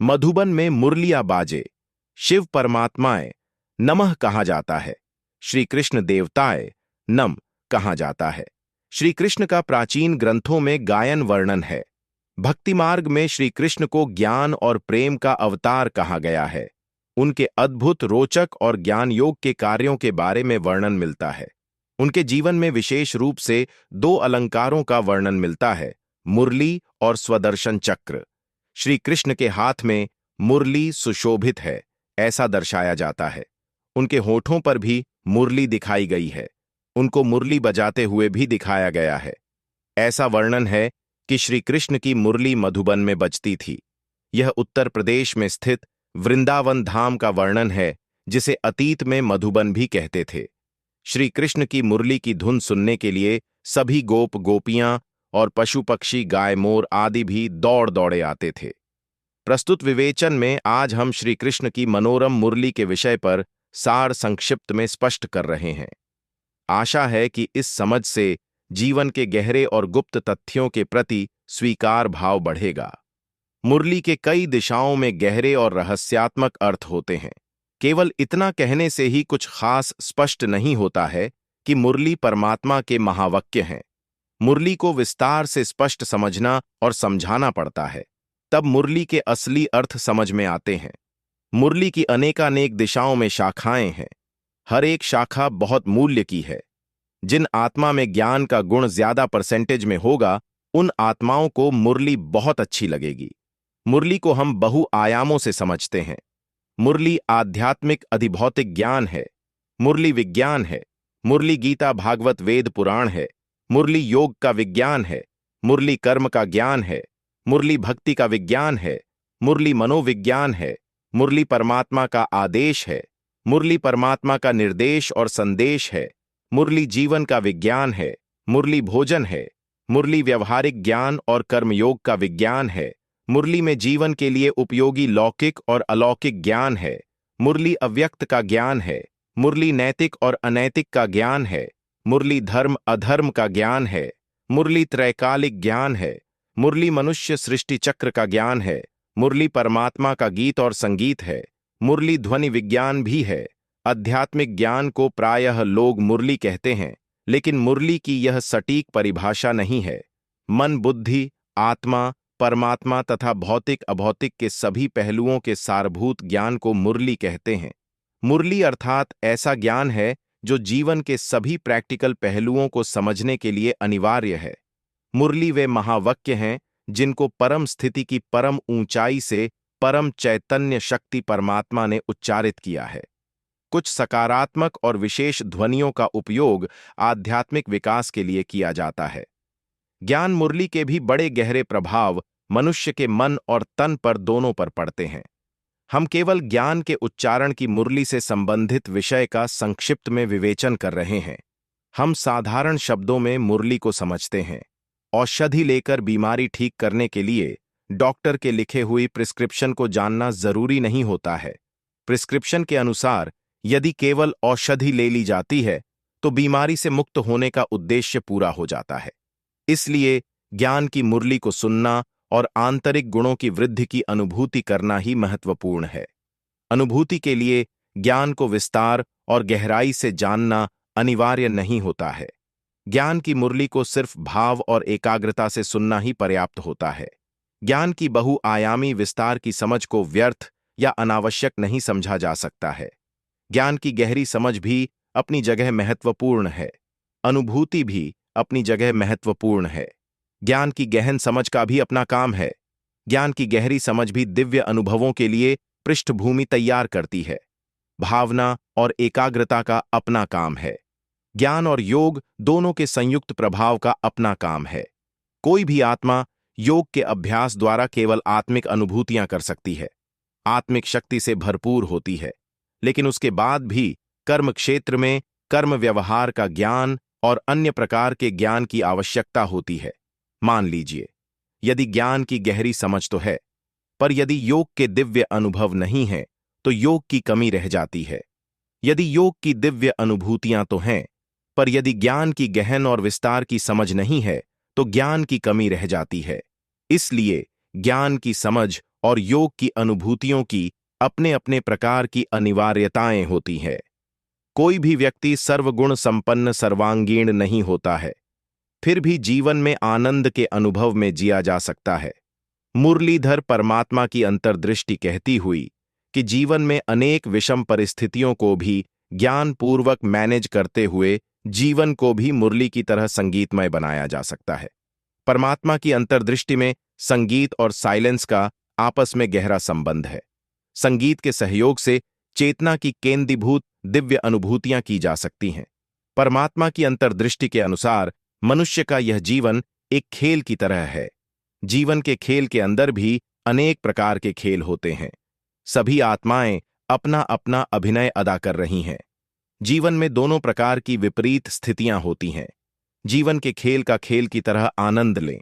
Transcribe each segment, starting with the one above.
मधुबन में मुरलिया बाजे, शिव परमात्माए नमः कहा जाता है, श्री कृष्ण देवताए नम कहा जाता है। श्री कृष्ण का प्राचीन ग्रंथों में गायन वर्णन है। भक्ति मार्ग में श्री कृष्ण को ज्ञान और प्रेम का अवतार कहा गया है। उनके अद्भुत, रोचक और ज्ञान योग के कार्यों के बारे में वर्णन मिलता है। उनके जीवन में विशेष रूप से दो अलंकारों का वर्णन मिलता है, मुरली और स्वदर्शन चक्र। श्री कृष्ण के हाथ में मुरली सुशोभित है, ऐसा दर्शाया जाता है। उनके होठों पर भी मुरली दिखाई गई है। उनको मुरली बजाते हुए भी दिखाया गया है। ऐसा वर्णन है कि श्री कृष्ण की मुरली मधुबन में बजती थी। यह उत्तर प्रदेश में स्थित वृंदावन धाम का वर्णन है, जिसे अतीत में मधुबन भी कहते थे। श्री कृष्ण की मुरली की धुन सुनने के लिए सभी गोप गोपियां और पशु पक्षी, गाय मोर आदि भी दौड़ दौड़े आते थे। प्रस्तुत विवेचन में आज हम श्री कृष्ण की मनोरम मुरली के विषय पर सार संक्षिप्त में स्पष्ट कर रहे हैं। आशा है कि इस समझ से जीवन के गहरे और गुप्त तथ्यों के प्रति स्वीकार भाव बढ़ेगा। मुरली के कई दिशाओं में गहरे और रहस्यात्मक अर्थ होते हैं। केवल इतना कहने से ही कुछ खास स्पष्ट नहीं होता है कि मुरली परमात्मा के महावाक्य हैं। मुरली को विस्तार से स्पष्ट समझना और समझाना पड़ता है, तब मुरली के असली अर्थ समझ में आते हैं। मुरली की अनेकानेक दिशाओं में शाखाएं हैं। हर एक शाखा बहुत मूल्य की है। जिन आत्मा में ज्ञान का गुण ज्यादा परसेंटेज में होगा, उन आत्माओं को मुरली बहुत अच्छी लगेगी। मुरली को हम बहुआयामों से समझते हैं। मुरली आध्यात्मिक अधिभौतिक ज्ञान है। मुरली विज्ञान है। मुरली गीता भागवत वेद पुराण है। मुरली योग का विज्ञान है। मुरली कर्म का ज्ञान है। मुरली भक्ति का विज्ञान है। मुरली मनोविज्ञान है। मुरली परमात्मा का आदेश है। मुरली परमात्मा का निर्देश और संदेश है। मुरली जीवन का विज्ञान है। मुरली भोजन है। मुरली व्यवहारिक ज्ञान और कर्मयोग का विज्ञान है। मुरली में जीवन के लिए उपयोगी लौकिक और अलौकिक ज्ञान है। मुरली अव्यक्त का ज्ञान है। मुरली नैतिक और अनैतिक का ज्ञान है। मुरली धर्म अधर्म का ज्ञान है। मुरली त्रैकालिक ज्ञान है। मुरली मनुष्य सृष्टि चक्र का ज्ञान है। मुरली परमात्मा का गीत और संगीत है। मुरली ध्वनि विज्ञान भी है। आध्यात्मिक ज्ञान को प्रायः लोग मुरली कहते हैं, लेकिन मुरली की यह सटीक परिभाषा नहीं है। मन, बुद्धि, आत्मा, परमात्मा तथा भौतिक अभौतिक के सभी पहलुओं के सारभूत ज्ञान को मुरली कहते हैं। मुरली अर्थात ऐसा ज्ञान है जो जीवन के सभी प्रैक्टिकल पहलुओं को समझने के लिए अनिवार्य है। मुरली वे महावाक्य हैं जिनको परम स्थिति की परम ऊंचाई से परम चैतन्य शक्ति परमात्मा ने उच्चारित किया है। कुछ सकारात्मक और विशेष ध्वनियों का उपयोग आध्यात्मिक विकास के लिए किया जाता है। ज्ञान मुरली के भी बड़े गहरे प्रभाव मनुष्य के मन और तन पर दोनों पर पड़ते हैं। हम केवल ज्ञान के उच्चारण की मुरली से संबंधित विषय का संक्षिप्त में विवेचन कर रहे हैं। हम साधारण शब्दों में मुरली को समझते हैं। औषधि लेकर बीमारी ठीक करने के लिए डॉक्टर के लिखे हुई प्रिस्क्रिप्शन को जानना जरूरी नहीं होता है। प्रिस्क्रिप्शन के अनुसार यदि केवल औषधि ले ली जाती है तो बीमारी से मुक्त होने का उद्देश्य पूरा हो जाता है। इसलिए ज्ञान की मुरली को सुनना और आंतरिक गुणों की वृद्धि की अनुभूति करना ही महत्वपूर्ण है। अनुभूति के लिए ज्ञान को विस्तार और गहराई से जानना अनिवार्य नहीं होता है। ज्ञान की मुरली को सिर्फ भाव और एकाग्रता से सुनना ही पर्याप्त होता है। ज्ञान की बहुआयामी विस्तार की समझ को व्यर्थ या अनावश्यक नहीं समझा जा सकता है। ज्ञान की गहरी समझ भी अपनी जगह महत्वपूर्ण है। अनुभूति भी अपनी जगह महत्वपूर्ण है। ज्ञान की गहन समझ का भी अपना काम है। ज्ञान की गहरी समझ भी दिव्य अनुभवों के लिए पृष्ठभूमि तैयार करती है। भावना और एकाग्रता का अपना काम है। ज्ञान और योग दोनों के संयुक्त प्रभाव का अपना काम है। कोई भी आत्मा योग के अभ्यास द्वारा केवल आत्मिक अनुभूतियां कर सकती है, आत्मिक शक्ति से भरपूर होती है, लेकिन उसके बाद भी कर्म क्षेत्र में कर्म व्यवहार का ज्ञान और अन्य प्रकार के ज्ञान की आवश्यकता होती है। मान लीजिए, यदि ज्ञान की गहरी समझ तो है, पर यदि योग के दिव्य अनुभव नहीं है तो योग की कमी रह जाती है। यदि योग की दिव्य अनुभूतियां तो हैं, पर यदि ज्ञान की गहन और विस्तार की समझ नहीं है तो ज्ञान की कमी रह जाती है। इसलिए ज्ञान की समझ और योग की अनुभूतियों की अपने अपने प्रकार की अनिवार्यताएं होती हैं। कोई भी व्यक्ति सर्वगुण संपन्न सर्वांगीण नहीं होता है, फिर भी जीवन में आनंद के अनुभव में जिया जा सकता है। मुरलीधर परमात्मा की अंतर्दृष्टि कहती हुई कि जीवन में अनेक विषम परिस्थितियों को भी ज्ञानपूर्वक मैनेज करते हुए जीवन को भी मुरली की तरह संगीतमय बनाया जा सकता है। परमात्मा की अंतर्दृष्टि में संगीत और साइलेंस का आपस में गहरा संबंध है। संगीत के सहयोग से चेतना की केंद्रीभूत दिव्य अनुभूतियां की जा सकती हैं। परमात्मा की अंतर्दृष्टि के अनुसार मनुष्य का यह जीवन एक खेल की तरह है। जीवन के खेल के अंदर भी अनेक प्रकार के खेल होते हैं। सभी आत्माएं अपना अपना अभिनय अदा कर रही हैं। जीवन में दोनों प्रकार की विपरीत स्थितियां होती हैं। जीवन के खेल का खेल की तरह आनंद लें।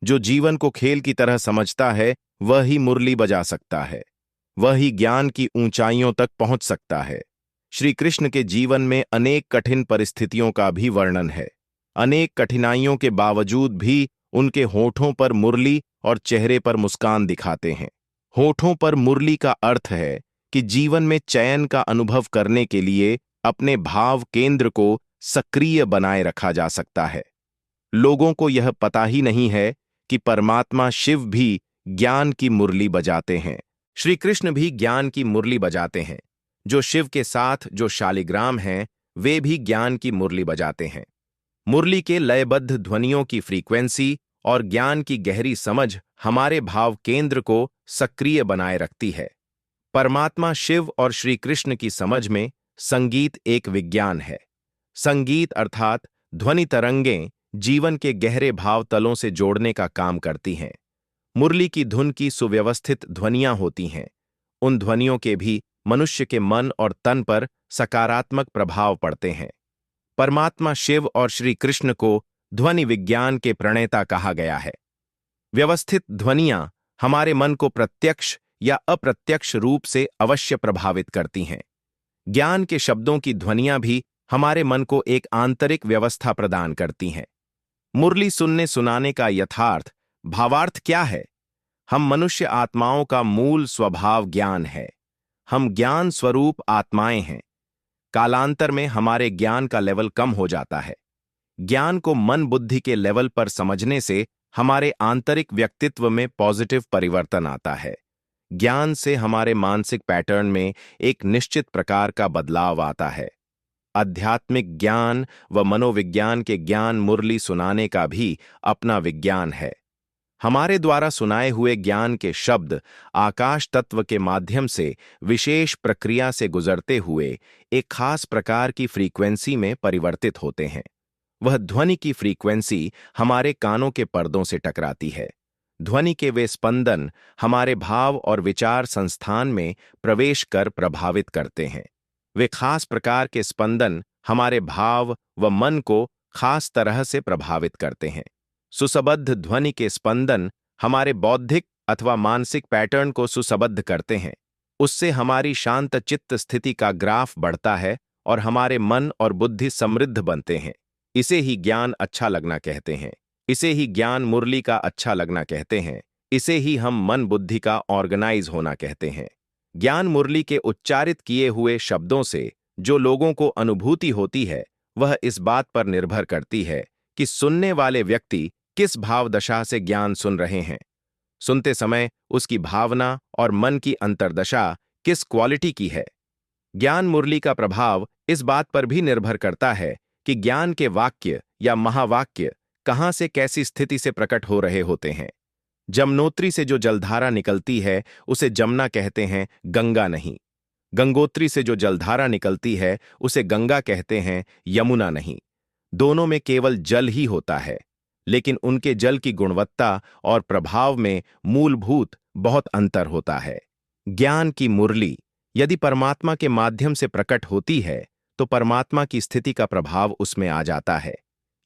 जो जीवन को खेल की तरह समझता है वह ही मुरली बजा सकता है, वह ही ज्ञान की ऊंचाइयों तक पहुंच सकता है। श्री कृष्ण के जीवन में अनेक कठिन परिस्थितियों का भी वर्णन है। अनेक कठिनाइयों के बावजूद भी उनके होठों पर मुरली और चेहरे पर मुस्कान दिखाते हैं। होठों पर मुरली का अर्थ है कि जीवन में चयन का अनुभव करने के लिए अपने भाव केंद्र को सक्रिय बनाए रखा जा सकता है। लोगों को यह पता ही नहीं है कि परमात्मा शिव भी ज्ञान की मुरली बजाते हैं। श्री कृष्ण भी ज्ञान की मुरली बजाते हैं। जो शिव के साथ जो शालिग्राम हैं वे भी ज्ञान की मुरली बजाते हैं। मुरली के लयबद्ध ध्वनियों की फ्रीक्वेंसी और ज्ञान की गहरी समझ हमारे भाव केंद्र को सक्रिय बनाए रखती है। परमात्मा शिव और श्री कृष्ण की समझ में संगीत एक विज्ञान है। संगीत अर्थात ध्वनि तरंगें जीवन के गहरे भाव तलों से जोड़ने का काम करती हैं। मुरली की धुन की सुव्यवस्थित ध्वनियां होती हैं। उन ध्वनियों के भी मनुष्य के मन और तन पर सकारात्मक प्रभाव पड़ते हैं। परमात्मा शिव और श्री कृष्ण को ध्वनि विज्ञान के प्रणेता कहा गया है। व्यवस्थित ध्वनियां हमारे मन को प्रत्यक्ष या अप्रत्यक्ष रूप से अवश्य प्रभावित करती हैं। ज्ञान के शब्दों की ध्वनियां भी हमारे मन को एक आंतरिक व्यवस्था प्रदान करती हैं। मुरली सुनने सुनाने का यथार्थ भावार्थ क्या है? हम मनुष्य आत्माओं का मूल स्वभाव ज्ञान है। हम ज्ञान स्वरूप आत्माएं हैं। कालांतर में हमारे ज्ञान का लेवल कम हो जाता है। ज्ञान को मन बुद्धि के लेवल पर समझने से हमारे आंतरिक व्यक्तित्व में पॉजिटिव परिवर्तन आता है। ज्ञान से हमारे मानसिक पैटर्न में एक निश्चित प्रकार का बदलाव आता है। आध्यात्मिक ज्ञान व मनोविज्ञान के ज्ञान मुरली सुनाने का भी अपना विज्ञान है। हमारे द्वारा सुनाए हुए ज्ञान के शब्द आकाश तत्व के माध्यम से विशेष प्रक्रिया से गुजरते हुए एक खास प्रकार की फ्रीक्वेंसी में परिवर्तित होते हैं। वह ध्वनि की फ्रीक्वेंसी हमारे कानों के पर्दों से टकराती है। ध्वनि के वे स्पंदन हमारे भाव और विचार संस्थान में प्रवेश कर प्रभावित करते हैं। वे खास प्रकार के स्पंदन हमारे भाव व मन को खास तरह से प्रभावित करते हैं। सुसबद्ध ध्वनि के स्पंदन हमारे बौद्धिक अथवा मानसिक पैटर्न को सुसबद्ध करते हैं। उससे हमारी शांत चित्त स्थिति का ग्राफ बढ़ता है और हमारे मन और बुद्धि समृद्ध बनते हैं। इसे ही ज्ञान अच्छा लगना कहते हैं। इसे ही ज्ञान मुरली का अच्छा लगना कहते हैं। इसे ही हम मन बुद्धि का ऑर्गेनाइज होना कहते हैं। ज्ञान मुरली के उच्चारित किए हुए शब्दों से जो लोगों को अनुभूति होती है वह इस बात पर निर्भर करती है कि सुनने वाले व्यक्ति किस भावदशा से ज्ञान सुन रहे हैं। सुनते समय उसकी भावना और मन की अंतर्दशा किस क्वालिटी की है। ज्ञान मुरली का प्रभाव इस बात पर भी निर्भर करता है कि ज्ञान के वाक्य या महावाक्य कहाँ से कैसी स्थिति से प्रकट हो रहे होते हैं। जमनोत्री से जो जलधारा निकलती है उसे जमुना कहते हैं, गंगा नहीं। गंगोत्री से जो जलधारा निकलती है उसे गंगा कहते हैं, यमुना नहीं। दोनों में केवल जल ही होता है, लेकिन उनके जल की गुणवत्ता और प्रभाव में मूलभूत बहुत अंतर होता है। ज्ञान की मुरली यदि परमात्मा के माध्यम से प्रकट होती है तो परमात्मा की स्थिति का प्रभाव उसमें आ जाता है।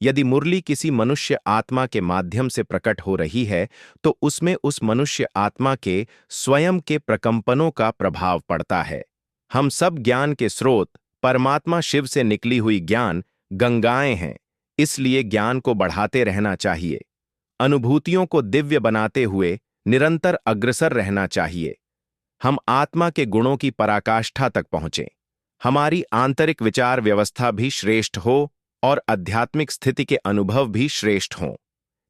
यदि मुरली किसी मनुष्य आत्मा के माध्यम से प्रकट हो रही है तो उसमें उस मनुष्य आत्मा के स्वयं के प्रकंपनों का प्रभाव पड़ता है। हम सब ज्ञान के स्रोत परमात्मा शिव से निकली हुई ज्ञान गंगाएं हैं, इसलिए ज्ञान को बढ़ाते रहना चाहिए। अनुभूतियों को दिव्य बनाते हुए निरंतर अग्रसर रहना चाहिए। हम आत्मा के गुणों की पराकाष्ठा तक पहुंचें, हमारी आंतरिक विचार व्यवस्था भी श्रेष्ठ हो और आध्यात्मिक स्थिति के अनुभव भी श्रेष्ठ हों।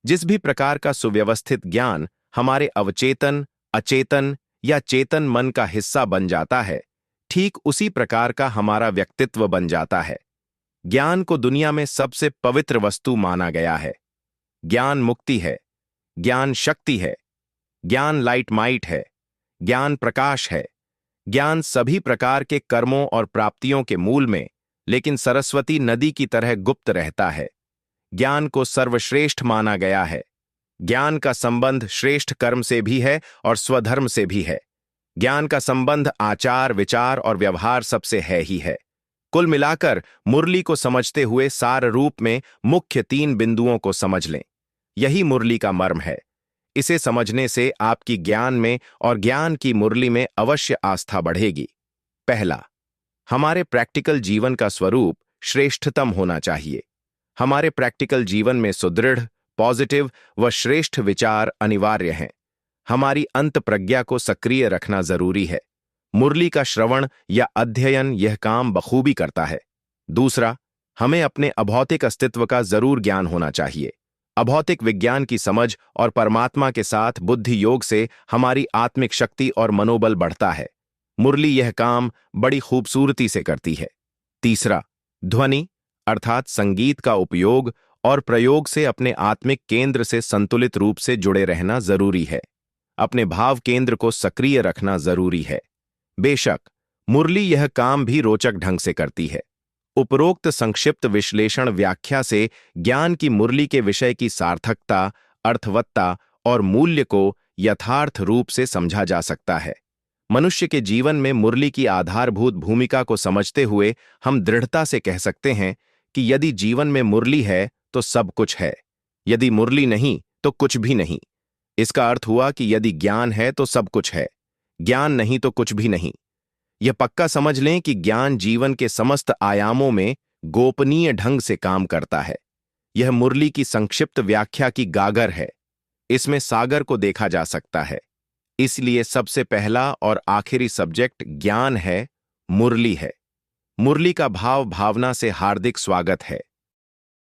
जिस भी प्रकार का सुव्यवस्थित ज्ञान हमारे अवचेतन, अचेतन या चेतन मन का हिस्सा बन जाता है, ठीक उसी प्रकार का हमारा व्यक्तित्व बन जाता है। ज्ञान को दुनिया में सबसे पवित्र वस्तु माना गया है। ज्ञान मुक्ति है, ज्ञान शक्ति है, ज्ञान लाइट माइट है, ज्ञान प्रकाश है। ज्ञान सभी प्रकार के कर्मों और प्राप्तियों के मूल में, लेकिन सरस्वती नदी की तरह गुप्त रहता है। ज्ञान को सर्वश्रेष्ठ माना गया है। ज्ञान का संबंध श्रेष्ठ कर्म से भी है और स्वधर्म से भी है। ज्ञान का संबंध आचार, विचार और व्यवहार सबसे है ही है। कुल मिलाकर मुरली को समझते हुए सार रूप में मुख्य 3 बिंदुओं को समझ लें। यही मुरली का मर्म है। इसे समझने से आपकी ज्ञान में और ज्ञान की मुरली में अवश्य आस्था बढ़ेगी। पहला, हमारे प्रैक्टिकल जीवन का स्वरूप श्रेष्ठतम होना चाहिए। हमारे प्रैक्टिकल जीवन में सुदृढ़, पॉजिटिव व श्रेष्ठ विचार अनिवार्य हैं। हमारी अंत प्रज्ञा को सक्रिय रखना जरूरी है। मुरली का श्रवण या अध्ययन यह काम बखूबी करता है। दूसरा, हमें अपने अभौतिक अस्तित्व का जरूर ज्ञान होना चाहिए। अभौतिक विज्ञान की समझ और परमात्मा के साथ बुद्धि योग से हमारी आत्मिक शक्ति और मनोबल बढ़ता है। मुरली यह काम बड़ी खूबसूरती से करती है। तीसरा, ध्वनि अर्थात संगीत का उपयोग और प्रयोग से अपने आत्मिक केंद्र से संतुलित रूप से जुड़े रहना जरूरी है। अपने भाव केंद्र को सक्रिय रखना जरूरी है। बेशक मुरली यह काम भी रोचक ढंग से करती है। उपरोक्त संक्षिप्त विश्लेषण व्याख्या से ज्ञान की मुरली के विषय की सार्थकता, अर्थवत्ता और मूल्य को यथार्थ रूप से समझा जा सकता है। मनुष्य के जीवन में मुरली की आधारभूत भूमिका को समझते हुए हम दृढ़ता से कह सकते हैं कि यदि जीवन में मुरली है तो सब कुछ है, यदि मुरली नहीं तो कुछ भी नहीं। इसका अर्थ हुआ कि यदि ज्ञान है तो सब कुछ है, ज्ञान नहीं तो कुछ भी नहीं। यह पक्का समझ लें कि ज्ञान जीवन के समस्त आयामों में गोपनीय ढंग से काम करता है। यह मुरली की संक्षिप्त व्याख्या की गागर है। इसमें सागर को देखा जा सकता है। इसलिए सबसे पहला और आखिरी सब्जेक्ट ज्ञान है, मुरली है। मुरली का भाव भावना से हार्दिक स्वागत है।